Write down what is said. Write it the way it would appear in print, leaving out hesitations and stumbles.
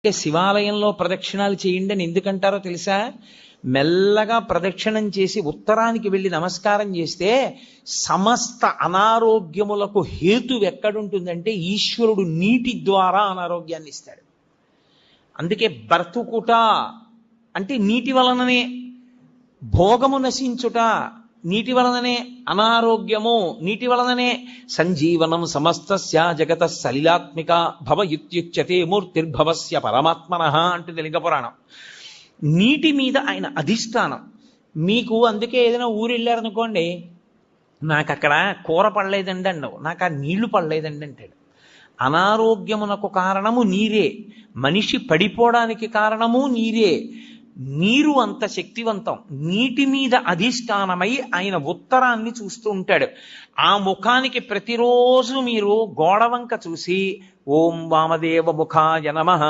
శివాలయంలో ప్రదక్షిణాలు చేయండి అని ఎందుకంటారో తెలుసా? మెల్లగా ప్రదక్షిణం చేసి ఉత్తరానికి వెళ్ళి నమస్కారం చేస్తే సమస్త అనారోగ్యములకు హేతు ఎక్కడుంటుందంటే ఈశ్వరుడు నీటి ద్వారా అనారోగ్యాన్ని ఇస్తాడు. అందుకే బ్రతుకుట అంటే నీటి వలననే, భోగము నశించుట నీటి వలననే, అనారోగ్యము నీటి వలననే. సంజీవనం సమస్తస్య జగత సలిలాత్మిక భవ యుత్యుచ్యతే మూర్తిర్భవస్య పరమాత్మనః అంటుంది లింగ పురాణం. నీటి మీద ఆయన అధిష్టానం. మీకు అందుకే ఏదైనా ఊరు వెళ్ళారనుకోండి, నాకు అక్కడ కూర పడలేదండి అన్నావు, నాకు ఆ నీళ్లు పడలేదండి అంటాడు. అనారోగ్యమునకు కారణము నీరే, మనిషి పడిపోవడానికి కారణము నీరే. నీరు అంత శక్తివంతం. నీటి మీద అధిష్టానమై ఆయన ఉత్తరాన్ని చూస్తూ ఉంటాడు. ఆ ముఖానికి ప్రతిరోజు మీరు గోడవంక చూసి ఓం వామదేవ ముఖాయ నమః